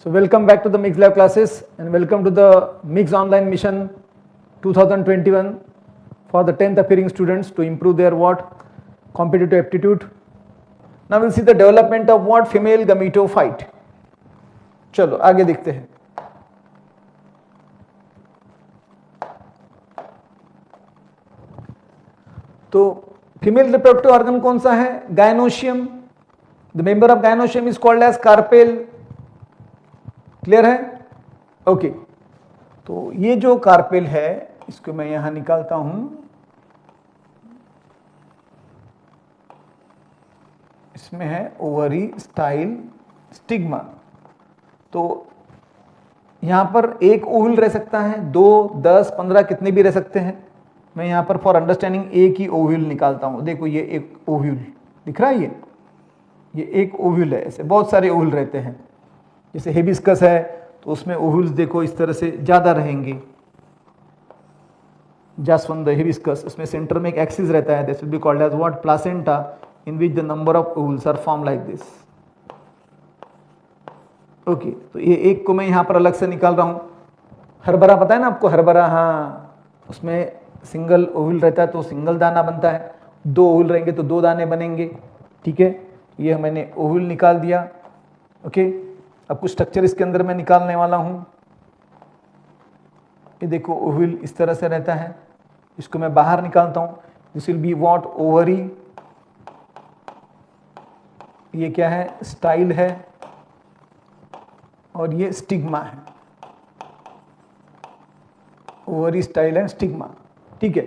So welcome back to the Mix Lab classes and welcome to the Mix Online Mission 2021 for the 10th appearing students to improve their what? Competitive aptitude. Now we'll see the development of what? Female gametophyte. चलो आगे देखते हैं. तो female reproductive organ कौन सा है? Gynoecium. The member of gynoecium is called as carpel. Clear है? Okay. तो ये जो कार्पेल है इसको मैं यहां निकालता हूं. इसमें है ओवरी, स्टाइल, स्टिग्मा. तो यहां पर एक ओव्यूल रह सकता है, 2, 10, 15 कितने भी रह सकते हैं. मैं यहां पर फॉर अंडरस्टैंडिंग एक ही ओव्यूल निकालता हूं. देखो ये एक ओव्यूल दिख रहा है. ये एक ओव्यूल है. ऐसे बहुत सारे ओव्यूल रहते हैं. जैसे हिबिस्कस है तो उसमें ओव्यूल्स देखो इस तरह से ज्यादा रहेंगे. जास्वंद, हिबिस्कस, उसमें सेंटर में एक एक्सिस रहता है. This will be called as what? Placenta, in which the number of ovules are form like this. Okay. तो ये एक को मैं यहां पर अलग से निकाल रहा हूं. हरभरा पता है ना आपको? हरभरा, हाँ, उसमें सिंगल ओव्यूल रहता है तो सिंगल दाना बनता है. 2 ओव्यूल रहेंगे तो 2 दाने बनेंगे. ठीक है. ये मैंने ओव्यूल निकाल दिया. ओके. अब कुछ स्ट्रक्चर इसके अंदर मैं निकालने वाला हूं. ये देखो ओव्यूल इस तरह से रहता है. इसको मैं बाहर निकालता हूं. This will be what? Ovary. ये क्या है? स्टाइल है. और ये स्टिग्मा है. Ovary, style and stigma. ठीक है.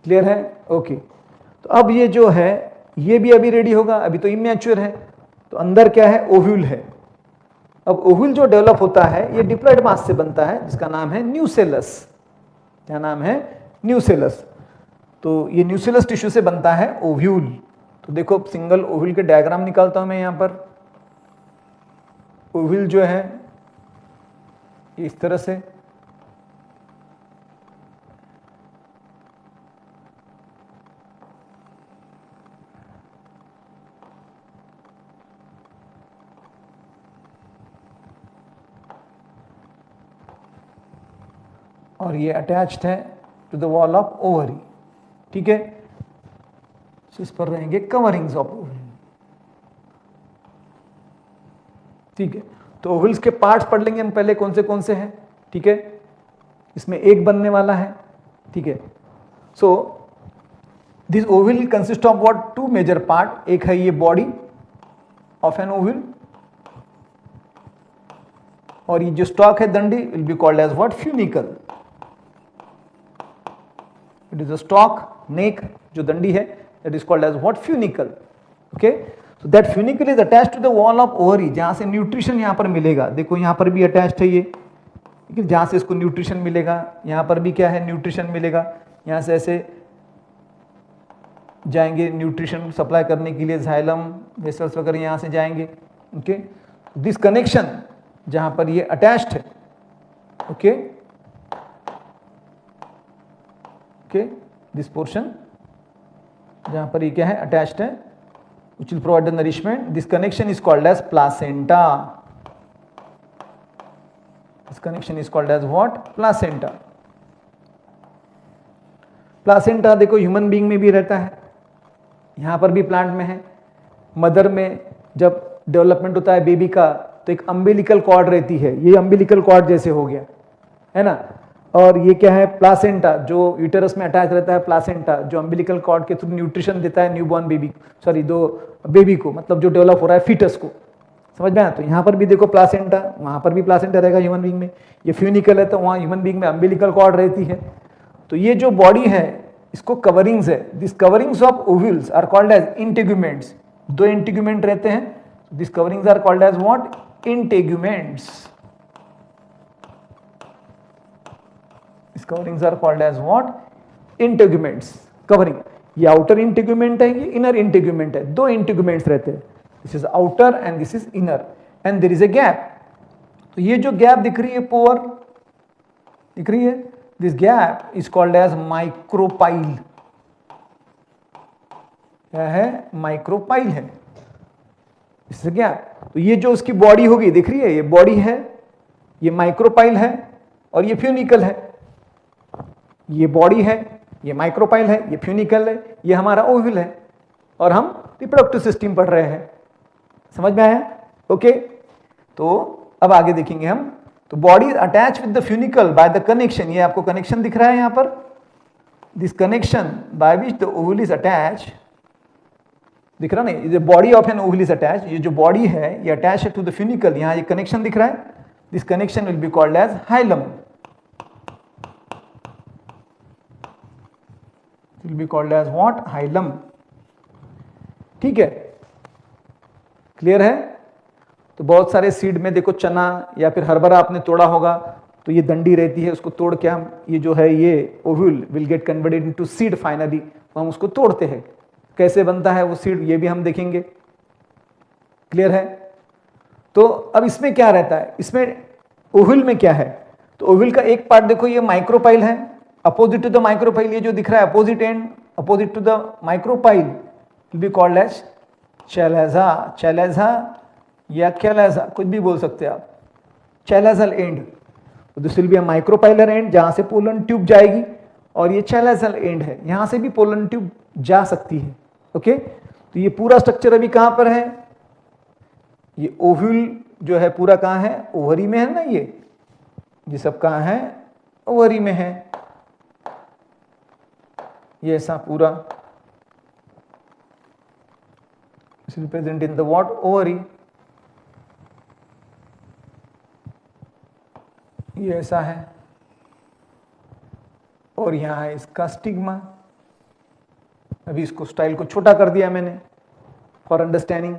क्लियर है? ओके. तो अब ये जो है ये भी अभी रेडी होगा. अभी तो इमैच्योर है. तो अंदर क्या है? ओव्यूल है. अब ओव्यूल जो डेवलप होता है ये डिप्लॉइड मास से बनता है जिसका नाम है न्यूसेलस. क्या नाम है? न्यूसेलस. तो ये न्यूसेलस टिश्यू से बनता है ओव्यूल. तो देखो सिंगल ओव्यूल के डायग्राम निकालता हूं मैं यहां पर. ओव्यूल जो है इस तरह से, और ये अटैच्ड है to the wall of ovary. ठीक है. इस पर रहेंगे कवरिंग्स ऑफ ओवरी. ठीक है. तो ओव्यूल्स के पार्ट्स पढ़ लेंगे हम पहले कौन से हैं. ठीक है. इसमें एक बनने वाला है. ठीक है. So this ovule consist of what? 2 major part. एक है ये बॉडी ऑफ एन ओव्यूल, और ये जो स्टॉक है दंडी will be called as what? Funicle. It is a stock, neck, जो दंडी है that is called as what? Funicle. Okay. So that funicle is attached to the wall of ovary, जहां से न्यूट्रिशन यहां पर मिलेगा. देखो यहां पर भी अटैच्ड है ये. ठीक है. जहां से इसको न्यूट्रिशन मिलेगा, यहां पर भी क्या है? न्यूट्रिशन मिलेगा. यहां से ऐसे जाएंगे न्यूट्रिशन सप्लाई करने के लिए. जाइलम, वेसल्स वगैरह यहां से जाएंगे. ओके. दिस कनेक्शन जहां पर ये अटैच्ड है. ओके. ओके. दिस पोर्शन जहां पर ये क्या है? अटैच्ड है, which will provide the nourishment. This connection is called as placenta. This connection is called as what? Placenta. Placenta देखो ह्यूमन बीइंग में भी रहता है, यहां पर भी प्लांट में है. मदर में जब डेवलपमेंट होता है बेबी का तो एक अम्बिलिकल कॉर्ड रहती है. ये अम्बिलिकल कॉर्ड जैसे हो गया है ना. और ये क्या है? प्लासेंटा, जो यूटेरस में अटैच रहता है. प्लासेंटा जो अम्बिलिकल कॉर्ड के थ्रू न्यूट्रिशन देता है न्यूबॉर्न बेबी, सॉरी दो बेबी को, मतलब जो डेवलप हो रहा है फीटस को. समझ में आया? तो यहाँ पर भी देखो प्लासेंटा, वहाँ पर भी प्लासेंटा रहेगा ह्यूमन बीइंग में. ये फ्यूनिकल है तो वहाँ ह्यूमन बीइंग में अम्बिलिकल कॉर्ड रहती है. तो ये जो बॉडी है इसको कवरिंग्स है. This coverings of ovules are called as integuments. 2 integument रहते हैं. This coverings are called as what? Integuments. Coverings are called as what? Integuments. Covering. ये आउटर इंटेग्यूमेंट है, ये इनर इंटेग्यूमेंट है. 2 इंटेग्यूमेंट्स रहते हैं. This is outer and this is inner, and there is a gap. तो ये जो गैप दिख रही है, पोर दिख रही है, this gap is called as micropyle. क्या है? माइक्रोपाइल है. इससे क्या, तो ये जो उसकी बॉडी होगी दिख रही है, ये बॉडी है, ये माइक्रोपाइल है और ये फ्यूनिकल है। ये बॉडी है, ये माइक्रोपाइल है, ये फ्यूनिकल है, ये हमारा ओव्यूल है और हम रिप्रोडक्टिव सिस्टम पढ़ रहे हैं। समझ में आया? ओके, तो अब आगे देखेंगे हम। तो body attach with the funicle by the connection, ये आपको कनेक्शन दिख रहा है यहां पर, this connection by which the ovule is attach, दिख रहा नहीं, body of an ovule is attach, ये जो बॉडी है ये अटैच है टू द फ्यूनिकल, यहां ये कनेक्शन दिख रहा है, this connection will be called as hilum, will be called as what, hilum. ठीक है, क्लियर है? तो बहुत सारे सीड में देखो, चना या फिर हरभरा आपने तोड़ा होगा तो ये डंडी रहती है, उसको तोड़ के हम ये जो है ये ovule will get converted into seed finally, तो हम उसको तोड़ते हैं। कैसे बनता है वो सीड ये भी हम देखेंगे। क्लियर है? तो अब इसमें क्या रहता है, इसमें ओव्यूल में क्या है, तो ओव्यूल का एक पार्ट देखो ये माइक्रोपाइल है, अपोजिट टू द माइक्रोपाइल, ये जो दिख रहा है opposite end, opposite to the micropyle will be called as chalaza, chalaza या कैलेजा, कुछ भी बोल सकते हैं आप, chalazal end. This will be a micropylar end जहां से पोलन ट्यूब जाएगी, और ये चैलेजल एंड है, यहां से भी पोलन ट्यूब जा सकती है। ओके, तो ये पूरा स्ट्रक्चर अभी कहां पर है, ये ओव्यूल जो है पूरा कहां है, ओवरी में है ना, ये सब कहां है, ओवरी में है, ये ऐसा पूरा is present in the what, ovary, ये ऐसा है, और यहां है इसका स्टिग्मा। अभी इसको स्टाइल को छोटा कर दिया मैंने फॉर अंडरस्टैंडिंग।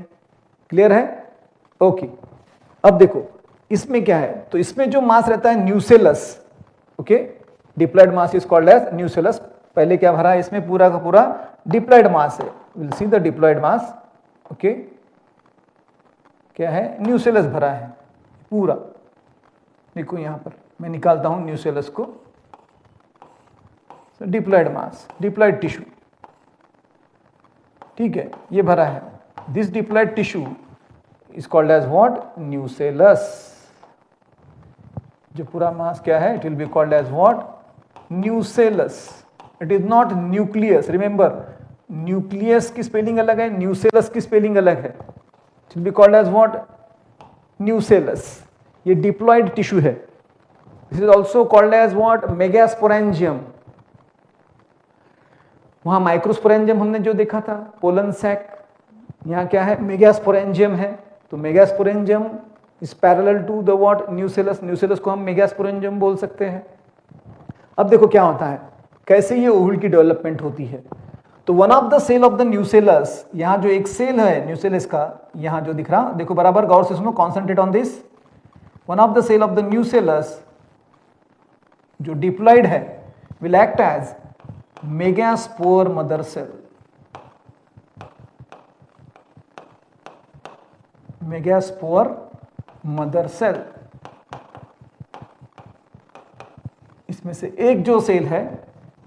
क्लियर है? ओके, अब देखो इसमें क्या है, तो इसमें जो मास रहता है nucellus, okay, diploid mass is called as nucellus. पहले क्या भरा है इसमें, पूरा का पूरा डिप्लॉयड मास है, will see the diploid mass. Okay, क्या है, न्यूसेलस भरा है पूरा। देखो यहां पर मैं निकालता हूं न्यूसेलस को, डिप्लॉयड मास, डिप्लॉयड टिश्यू, ठीक है, ये भरा है। This diploid tissue is called as what, nucellus. जो पूरा मास क्या है, it will be called as what, nucellus. It is not nucleus, remember nucleus की स्पेलिंग अलग है, न्यूसेलस की स्पेलिंग अलग है। It will be called as what, nucellus. ये डिप्लॉयड टिश्यू है। This is also called as what, megasporangium. वहां microsporangium हमने जो देखा था, पोलन सैक, यहां क्या है, मेगास्पोरेंजियम है। तो megasporangium is parallel to the what, nucellus. Nucellus को हम मेगास्पोरेंजियम बोल सकते हैं। अब देखो क्या होता है, कैसे ये ओव्यूल की डेवलपमेंट होती है। तो one of the cell of the nucellus, यहां जो एक सेल है न्यूसेलस का, यहां जो दिख रहा, देखो बराबर गौर से सुनो, concentrate on this. One of the cell of the nucellus जो डिप्लॉयड है will act as megaspore mother cell. Megaspore mother cell, इसमें से एक जो सेल है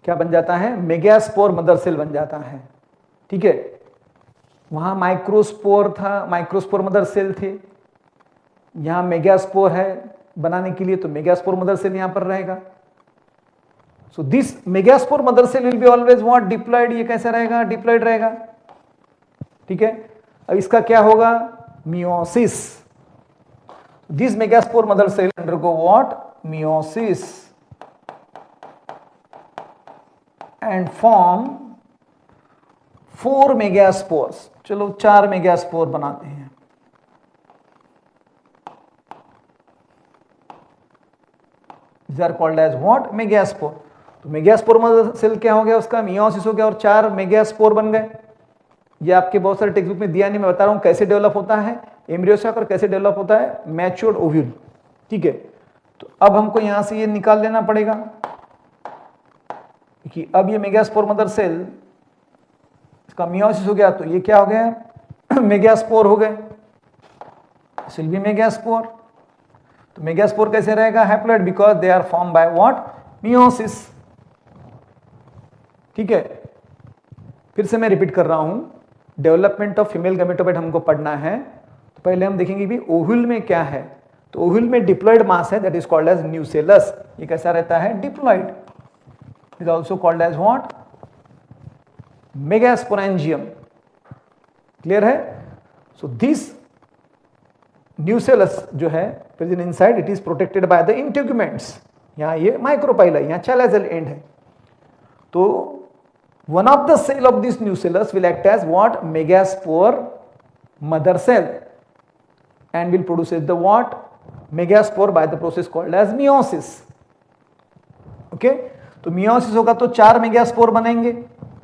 क्या बन जाता है, मेगास्पोर मदर सेल बन जाता है। ठीक है, वहां माइक्रोस्पोर था, माइक्रोस्पोर मदर सेल थे, यहां मेगास्पोर है बनाने के लिए, तो मेगास्पोर मदर सेल यहां पर रहेगा। So this megaspore mother cell will be always what, diploid. ये कैसा रहेगा, डिप्लॉयड रहेगा। ठीक है, अब इसका क्या होगा, meiosis. This megaspore mother cell undergo what, meiosis, and form 4 megaspores. चलो 4 मेगास्पोर बनाते हैं। These are called as what, megaspore. तो मेगास्पोर मदर सेल क्या हो गया, उसका मियोसिस हो गया और 4 मेगास्पोर बन गए। ये आपके बहुत सारे टेक्स्ट बुक में दिया नहीं, मैं बता रहा हूं कैसे डेवलप होता है एम्ब्रियो से और कैसे डेवलप होता है मैच्योर्ड ओव्यूल। ठीक है, तो अब हमको यहां से ये निकाल लेना पड़ेगा कि अब ये मेगास्पोर मदर सेल, इसका मियोसिस हो गया तो ये क्या हो गया, मेगास्पोर हो गए, दिस विल बी मेगास्पोर। तो मेगास्पोर कैसे रहेगा, haploid, because they are form by what, meiosis. ठीक है, फिर से मैं रिपीट कर रहा हूं, डेवलपमेंट ऑफ फीमेल गैमेटोफाइट हमको पढ़ना है, तो पहले हम देखेंगे भी ओव्यूल में क्या है। तो ओव्यूल में डिप्लॉइड मास है, that is called as nucellus. ये कैसा रहता है? Diploid. Is also called as what? Megasporangium. Clear है? सो दिस न्यूसेलस जो है present inside, it is protected by the integuments. यहां ये माइक्रोपाइला, यहां चैलाजियल एंड है। तो one of the cell of this nucellus will act as what? Megaspore mother cell, and will produce the what? Megaspore by the process called as meiosis. Okay? तो meiosis होगा तो 4 megaspore बनेंगे,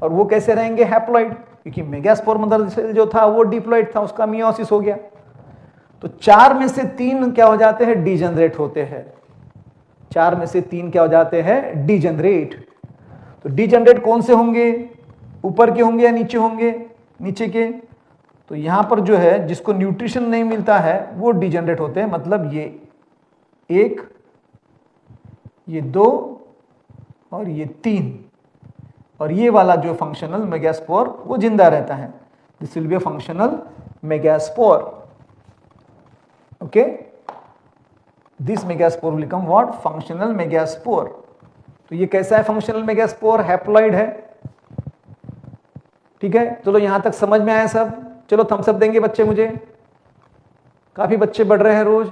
और वो कैसे रहेंगे? हैप्लॉइड, क्योंकि मेगास्पोर मदर सेल जो था वो डिप्लॉइड था, उसका meiosis हो गया। तो 4 में से 3 क्या हो जाते हैं? डिजेनरेट होते हैं। 4 में से 3 क्या हो जाते हैं? डिजेनरेट। तो डिजेनरेट कौन से होंगे? ऊपर के होंगे या नीचे होंगे? नीचे के। तो यहां पर जो है जिसको न्यूट्रिशन नहीं मिलता है वो डिजेनरेट होते हैं, मतलब ये 1, ये 2 और ये 3, और ये वाला जो फंक्शनल मेगास्पोर वो जिंदा रहता है। This will be a functional megaspore. Okay, this megaspore will become what? Functional megaspore. तो ये कैसा है? फंक्शनल मेगास्पोर, हैप्लॉइड है। ठीक है, चलो यहां तक समझ में आया सब? चलो थम्स अप देंगे बच्चे मुझे? काफी बच्चे बढ़ रहे हैं रोज,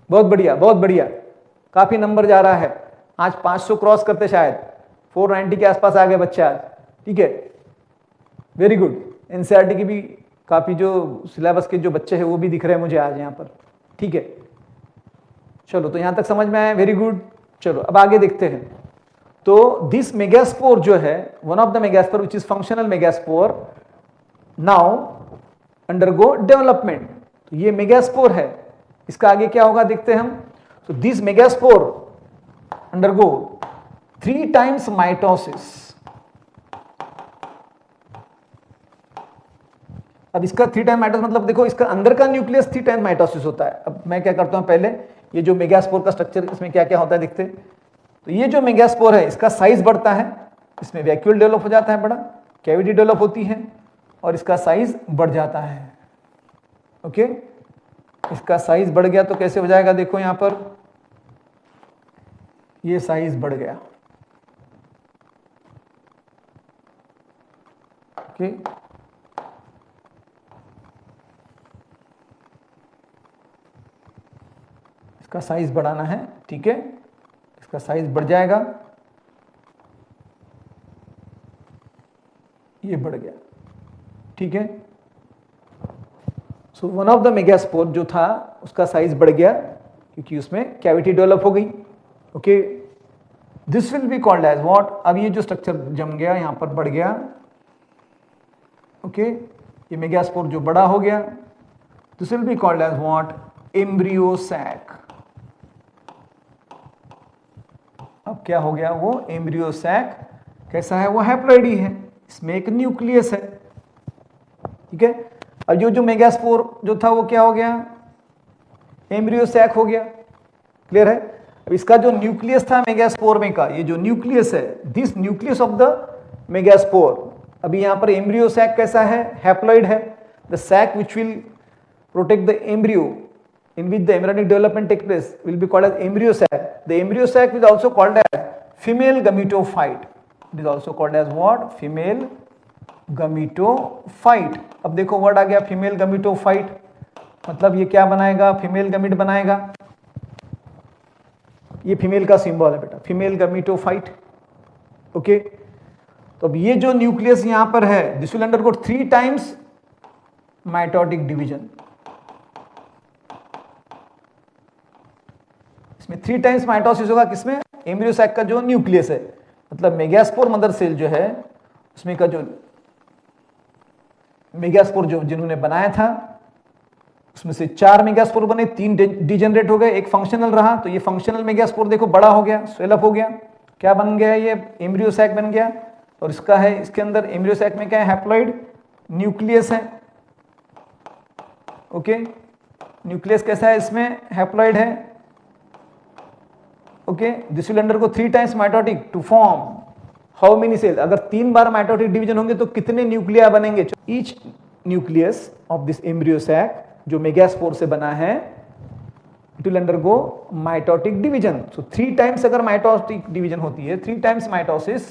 बहुत बढ़िया, बहुत बढ़िया। काफी नंबर जा रहा है आज, 500 क्रॉस करते, शायद 490 के आसपास आ गए बच्चे आज। ठीक है, वेरी गुड। एनसीईआरटी की भी काफी जो सिलेबस के जो बच्चे हैं वो भी दिख रहे हैं मुझे आज यहाँ पर। ठीक है, चलो तो यहां तक समझ में आया, वेरी गुड। चलो अब आगे देखते हैं। तो दिस मेगास्पोर जो है, one of the megaspore which is functional megaspore, now undergo development. तो ये मेगास्पोर है, इसका आगे क्या होगा देखते हैं हम। तो this megaspore undergo 3 times mitosis. अब इसका 3 टाइम माइटोसिस मतलब देखो, इसका अंदर का न्यूक्लियस 3 टाइम माइटोसिस होता है। अब मैं क्या करता हूं, पहले ये जो मेगास्पोर का स्ट्रक्चर, इसमें क्या क्या होता है देखते हैं। तो ये जो मेगास्पोर है इसका साइज बढ़ता है, इसमें वैक्यूल डेवलप हो जाता है, बड़ा कैविटी डेवलप होती है, और इसका साइज बढ़ जाता है। ओके, इसका साइज बढ़ गया तो कैसे हो जाएगा? देखो यहां पर ये साइज बढ़ गया। ओके, इसका साइज बढ़ाना है। ठीक है, इसका साइज बढ़ जाएगा, ये बढ़ गया। ठीक है, so one of the megaspore जो था उसका साइज बढ़ गया क्योंकि उसमें कैविटी डेवलप हो गई। Okay, this will be called as what? अब ये जो स्ट्रक्चर जम गया, यहां पर बढ़ गया। ओके, ये मेगास्पोर जो बड़ा हो गया, this will be called as what? Embryo sac. अब क्या हो गया? वो एम्ब्रियो सैक कैसा है? वो हैप्लॉइड ही है, इसमें एक न्यूक्लियस है। ठीक है, अब जो मेगास्पोर जो था वो क्या हो गया? एम्ब्रियो सैक हो गया। क्लियर है? अब इसका जो न्यूक्लियस था मेगास्पोर में का, ये जो न्यूक्लियस है, this nucleus of the megaspore, अभी यहां पर एम्ब्रियो सैक कैसा है? हैप्लॉइड है। The sac which will protect the embryo in which the embryonic development takes place will be called as embryo sac. The embryo sac is also called as female gametophyte. It is also called as what? Female gametophyte. अब देखो word आ गया female gametophyte, मतलब ये क्या बनाएगा? Female gamete बनाएगा। ये female का सिंबल है बेटा, फीमेल gametophyte. ओके, तो अब ये जो न्यूक्लियस यहां पर है, this will undergo 3 times mitotic division. इसमें 3 टाइम्स माइटोसिस होगा, किसमें? एम्ब्रियो सैक का जो न्यूक्लियस है, मतलब मेगास्पोर मदर सेल जो है उसमें का जो मेगास्पोर जो जिन्होंने बनाया था उसमें से 4 मेगास्पोर बने, 3 डिजेनरेट हो गए, एक फंक्शनल रहा। तो ये फंक्शनल मेगास्पोर देखो बड़ा हो गया, स्वेलअप हो गया, क्या बन गया? ये एम्ब्रियो सैक बन गया। और इसका है, इसके अंदर एम्ब्रियो सैक में क्या है? हैप्लॉइड न्यूक्लियस है। ओके, न्यूक्लियस कैसा है? इसमें हैप्लॉइड है। Okay, this will undergo 3 times mitotic to form how many cell? अगर 3 बार माइटोटिक डिवीजन होंगे तो कितने न्यूक्लिया बनेंगे? Each nucleus of this embryo sac जो मेगास्पोर से बना है, it will undergo mitotic division. So 3 times अगर माइटोटिक डिवीजन होती है, 3 टाइम्स माइटोसिस,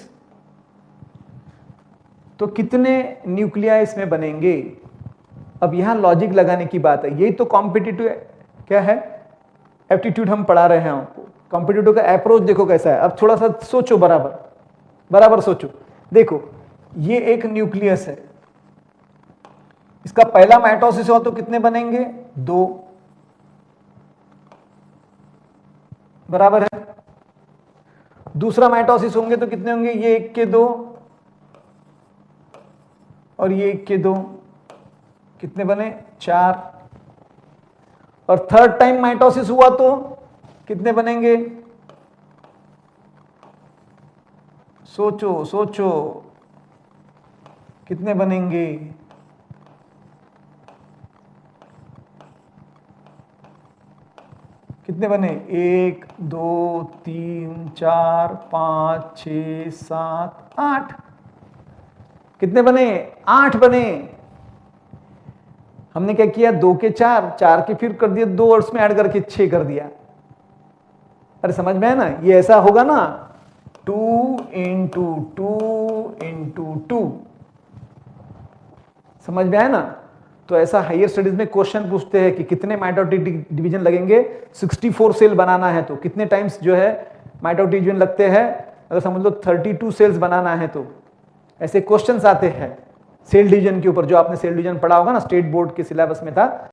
तो कितने न्यूक्लियाई इसमें बनेंगे? अब यहां लॉजिक लगाने की बात है। यही तो कॉम्पिटिटिव क्या है, एप्टीट्यूड हम पढ़ा रहे हैं आपको। कॉम्पिटिटिव का अप्रोच देखो कैसा है। अब थोड़ा सा सोचो, बराबर सोचो। देखो ये एक न्यूक्लियस है, इसका पहला माइटोसिस हुआ तो कितने बनेंगे? 2, बराबर है। दूसरा माइटोसिस होंगे तो कितने होंगे? ये 1 के 2 और ये 1 के 2, कितने बने? 4। और थर्ड टाइम माइटोसिस हुआ तो कितने बनेंगे? सोचो कितने बनेंगे? कितने बने? 1 2 3 4 5 6 7 8। कितने बने? 8 बने। हमने क्या किया? 2 के 4, 4 के फिर कर दिया 2 और उसमें ऐड करके 6 कर दिया। अरे समझ में है ना? ये ऐसा होगा ना, 2 into 2 into 2। समझ में आया ना? तो ऐसा हायर स्टडीज में क्वेश्चन पूछते हैं कि कितने माइटोटिक डिवीजन लगेंगे? 64 सेल बनाना है तो कितने टाइम्स जो है माइटोटिक डिवीजन लगते हैं? अगर समझ लो 32 सेल्स बनाना है तो ऐसे क्वेश्चंस आते हैं सेल डिवीजन के ऊपर। जो आपने सेल डिवीजन पढ़ा होगा ना, स्टेट बोर्ड के सिलेबस में था,